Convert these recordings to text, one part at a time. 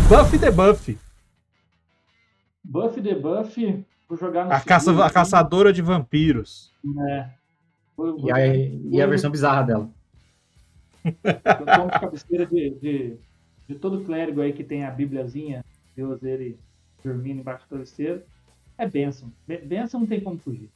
Buff the Buff. Buff the Buff, vou jogar no A caçadora de vampiros. E a versão bizarra dela. Eu tomo de cabeceira de todo clérigo aí que tem a Bibliazinha, Deus ele dormindo embaixo do travesseiro. É bênção. Bênção não tem como fugir.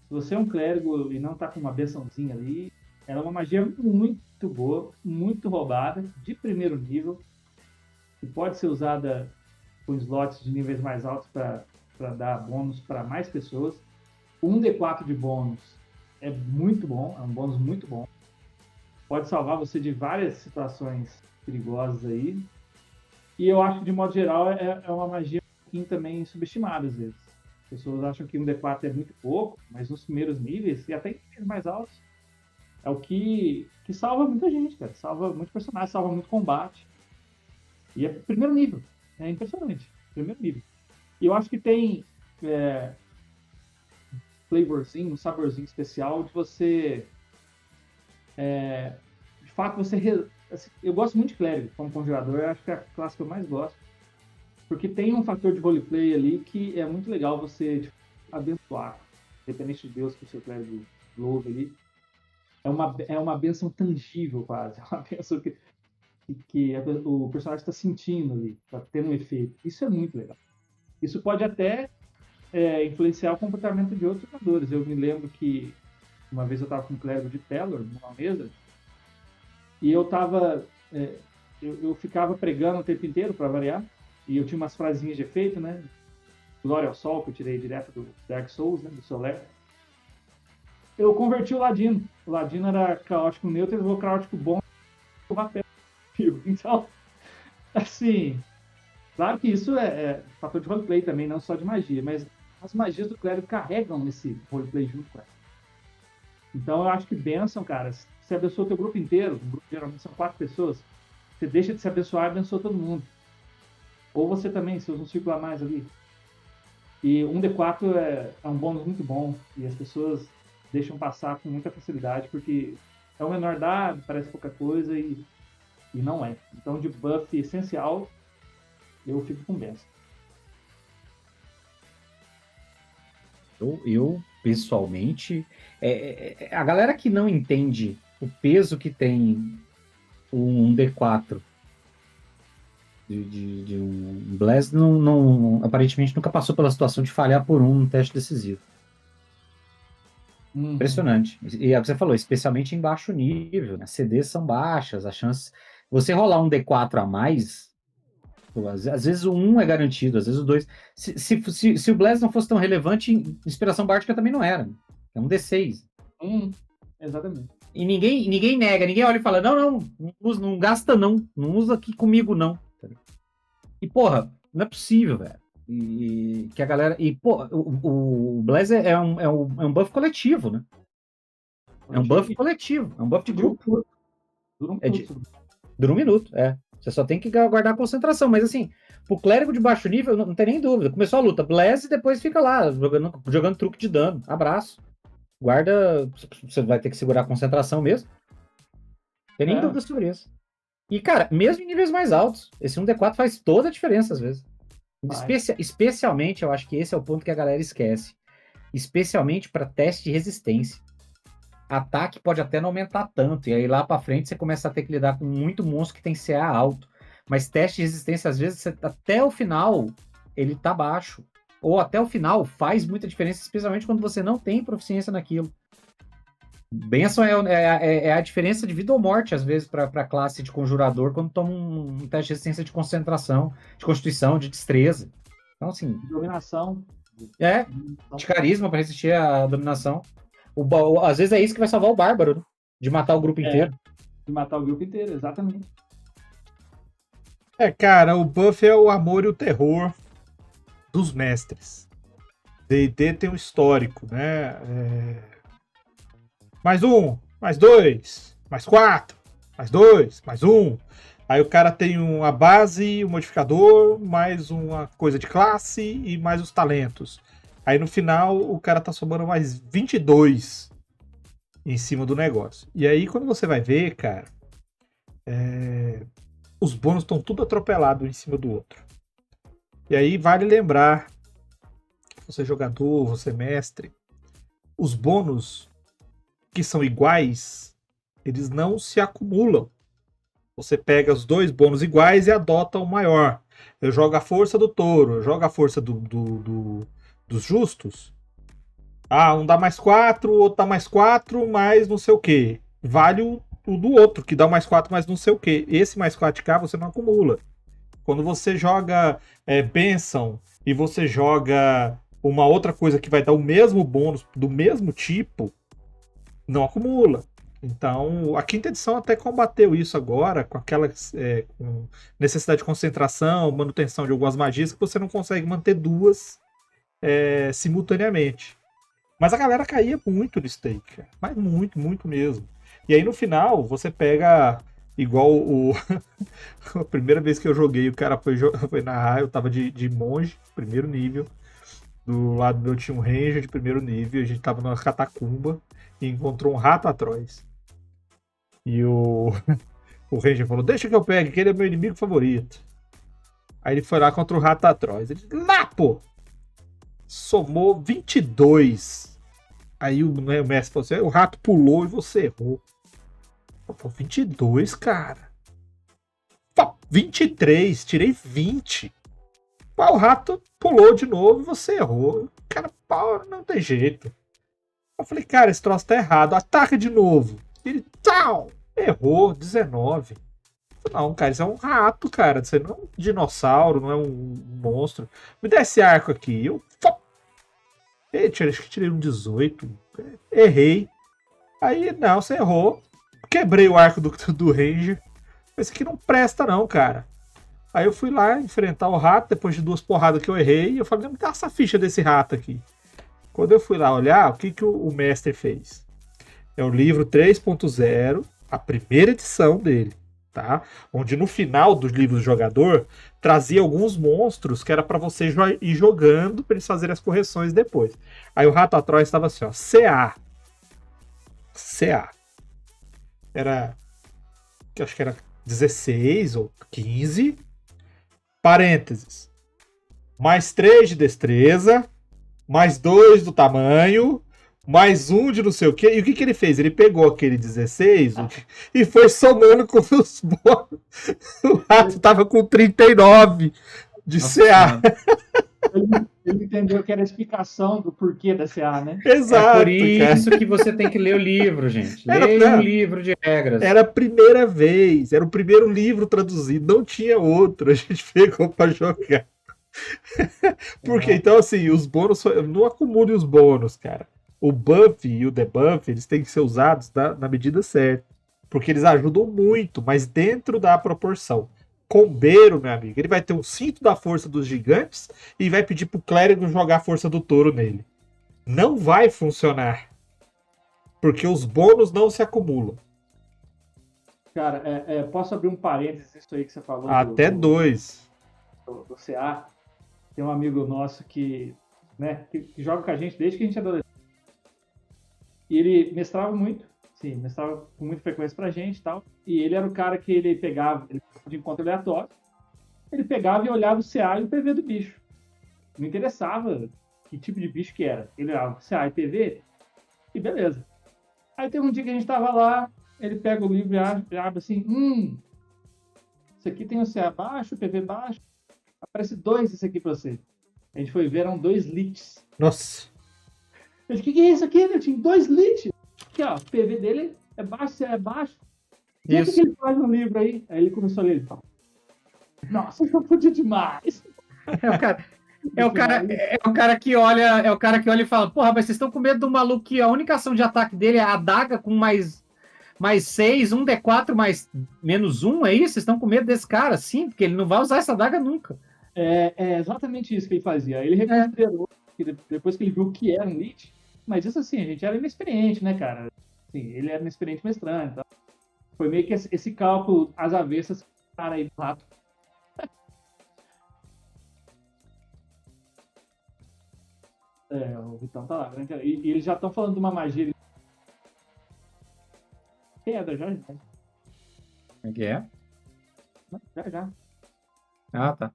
Se você é um clérigo e não tá com uma bençãozinha ali, ela é uma magia muito boa, muito roubada, de primeiro nível, que pode ser usada com slots de níveis mais altos para dar bônus para mais pessoas. Um D4 de bônus é muito bom, é um bônus muito bom. Pode salvar você de várias situações perigosas aí. E eu acho que, de modo geral, é uma magia um pouquinho também subestimada, às vezes. As pessoas acham que um D4 é muito pouco, mas nos primeiros níveis, e até em níveis mais altos, é o que salva muita gente, cara. Salva muito personagem, salva muito combate. E é primeiro nível. É impressionante. Primeiro nível. E eu acho que tem flavorzinho, um saborzinho especial de você... de fato, você... Assim, eu gosto muito de clérigo como conjurador. Eu acho que é a classe que eu mais gosto. Porque tem um fator de roleplay ali que é muito legal você tipo, abençoar. Independente de Deus que o seu clérigo louve ali. É uma benção tangível, quase. É uma benção que o personagem está sentindo ali, está tendo um efeito. Isso é muito legal. Isso pode até influenciar o comportamento de outros jogadores. Eu me lembro que uma vez eu estava com um clérigo de Telor numa mesa e eu ficava pregando o tempo inteiro para variar e eu tinha umas frasinhas de efeito, né? Glória ao Sol, que eu tirei direto do Dark Souls, né? Do Soler. Eu converti o Ladino. O Ladino era caótico neutro, ele levou caótico bom e papel. Então, assim, claro que isso é fator de roleplay também, não só de magia, mas as magias do clérigo carregam esse roleplay junto com ela. Então eu acho que bênção, cara, você abençoa o teu grupo inteiro, um grupo geralmente são 4 pessoas, você deixa de se abençoar e abençoa todo mundo. Ou você também, se usa um círculo a mais ali. E um D4 é um bônus muito bom, e as pessoas deixam passar com muita facilidade, porque é o menor dado, parece pouca coisa, e não é. Então, de buff essencial, eu fico com benção. Eu pessoalmente, a galera que não entende o peso que tem um D4 de um Blast, aparentemente nunca passou pela situação de falhar por um teste decisivo. Impressionante. E é o que você falou, especialmente em baixo nível, né? CDs são baixas, as chances... Você rolar um D4 a mais, pô, às vezes o 1 é garantido, às vezes o 2... Se o Blast não fosse tão relevante, Inspiração Bárdica também não era. É um D6. Exatamente. E ninguém nega, ninguém olha e fala, não gasta não usa aqui comigo não. E porra, não é possível, velho. E que a galera... E, pô, o Blaze é um buff coletivo, né? É um buff coletivo, é um buff de grupo. Dura um minuto, Você só tem que guardar a concentração, mas assim, pro clérigo de baixo nível, não tem nem dúvida. Começou a luta, Blaze e depois fica lá, jogando truque de dano. Abraço. Guarda, você vai ter que segurar a concentração mesmo. Não tem nem dúvida sobre isso. E, cara, mesmo em níveis mais altos, esse 1D4 faz toda a diferença às vezes. Especialmente, eu acho que esse é o ponto que a galera esquece. Especialmente para teste de resistência. Ataque pode até não aumentar tanto, e aí lá para frente você começa a ter que lidar com muito monstro que tem CA alto. Mas teste de resistência, às vezes, até o final, ele tá baixo. Ou até o final faz muita diferença, especialmente quando você não tem proficiência naquilo. Benção é a diferença de vida ou morte, às vezes, para a classe de conjurador, quando toma um teste de resistência de concentração, de constituição, de destreza. Então, assim... Dominação. De carisma para resistir à dominação. Às vezes é isso que vai salvar o bárbaro, né? De matar o grupo inteiro. De matar o grupo inteiro, exatamente. Cara, o buff é o amor e o terror dos mestres. D&D tem um histórico, né? Mais um, mais dois, mais quatro, mais dois, mais um. Aí o cara tem uma base, um modificador, mais uma coisa de classe e mais os talentos. Aí no final o cara tá somando mais 22 em cima do negócio. E aí quando você vai ver, cara, os bônus estão tudo atropelado um em cima do outro. E aí vale lembrar, você jogador, você mestre, os bônus que são iguais, eles não se acumulam. Você pega os dois bônus iguais e adota o maior. Eu jogo a força do touro, eu jogo a força dos justos. Ah, um dá mais 4, o outro dá mais 4, mais não sei o que. Vale o do outro, que dá mais 4, mais não sei o que. Esse mais 4k você não acumula. Quando você joga bênção e você joga uma outra coisa que vai dar o mesmo bônus do mesmo tipo, não acumula. Então, a quinta edição até combateu isso agora, com aquela com necessidade de concentração, manutenção de algumas magias, que você não consegue manter duas simultaneamente. Mas a galera caía muito no stake, cara. Mas muito, muito mesmo. E aí no final, você pega igual o. A primeira vez que eu joguei, o cara foi narrar, eu tava de monge, primeiro nível. Do lado meu tinha um ranger de primeiro nível, a gente tava numa catacumba e encontrou um rato atroz. E o ranger falou: deixa que eu pegue, que ele é meu inimigo favorito. Aí ele foi lá contra o rato atroz. Ele disse: lá, pô! Somou 22. Aí o mestre falou assim: o rato pulou e você errou. Eu falei: 22, cara. 23, tirei 20. Pô, o rato pulou de novo e você errou. Cara, pau, não tem jeito. Eu falei: cara, esse troço tá errado. Ataca de novo. Ele, tal, errou, 19. Não, cara, isso é um rato, cara. Você não é um dinossauro, não é um monstro. Me dá esse arco aqui. Eu acho que tirei um 18. Errei. Aí, não, você errou. Quebrei o arco do Ranger. Esse aqui não presta, não, cara. Aí eu fui lá enfrentar o rato, depois de 2 porradas que eu errei. E eu falei: me dá essa ficha desse rato aqui. Quando eu fui lá olhar, o que o mestre fez? É o livro 3.0, a primeira edição dele. Tá? Onde no final dos livros do jogador trazia alguns monstros que era para você ir jogando para eles fazerem as correções depois. Aí o rato atrás estava assim, ó, CA. Era, que acho que era 16 ou 15, parênteses, mais 3 de destreza, mais 2 do tamanho, mais 1 de não sei o que. E o que ele fez? Ele pegou aquele 16 e foi somando com os bônus. O rato tava com 39 de CA. Ele entendeu que era a explicação do porquê da CA, né? Exato. É por isso que você tem que ler o livro, gente. Leia um livro de regras. Era a primeira vez, era o primeiro livro traduzido, não tinha outro. A gente pegou pra jogar. Porque, então, assim, os bônus, não acumule os bônus, cara. O buff e o debuff, eles têm que ser usados na medida certa. Porque eles ajudam muito, mas dentro da proporção. Combeiro, meu amigo, ele vai ter um cinto da força dos gigantes e vai pedir pro clérigo jogar a força do touro nele. Não vai funcionar. Porque os bônus não se acumulam. Cara, posso abrir um parênteses isso aí que você falou? Até 2. Do CA. Tem um amigo nosso que joga com a gente desde que a gente é adolescente. E ele mestrava muito, sim, mestrava com muita frequência pra gente e tal. E ele era o cara que ele pegava de encontro aleatório, ele pegava e olhava o CA e o PV do bicho. Não interessava que tipo de bicho que era. Ele olhava CA e PV e beleza. Aí tem um dia que a gente tava lá, ele pega o livro e abre assim, isso aqui tem o CA baixo, o PV baixo, aparece 2 isso aqui pra você. A gente foi ver, eram 2 lits. Nossa. Eu disse: que é isso aqui? Ele tinha 2 lits. Aqui, ó, o PV dele é baixo, é baixo. E o que ele faz no livro aí? Aí ele começou a ler. Ele falou: nossa, eu podia demais. É o cara que olha e fala: porra, mas vocês estão com medo do maluco que a única ação de ataque dele é a adaga com mais 6, 1d4 mais menos 1, é isso? Vocês estão com medo desse cara? Sim, porque ele não vai usar essa adaga nunca. É exatamente isso que ele fazia. Ele reconsiderou, depois que ele viu o que era um lit, mas isso assim, a gente era inexperiente, né, cara? Assim, ele era inexperiente mestrando. Então, foi meio que esse cálculo às avessas, cara aí do rato. O Vitão tá lá. E eles já estão falando de uma magia. Pedra, já. Como é que é? Já, já. Ah, tá.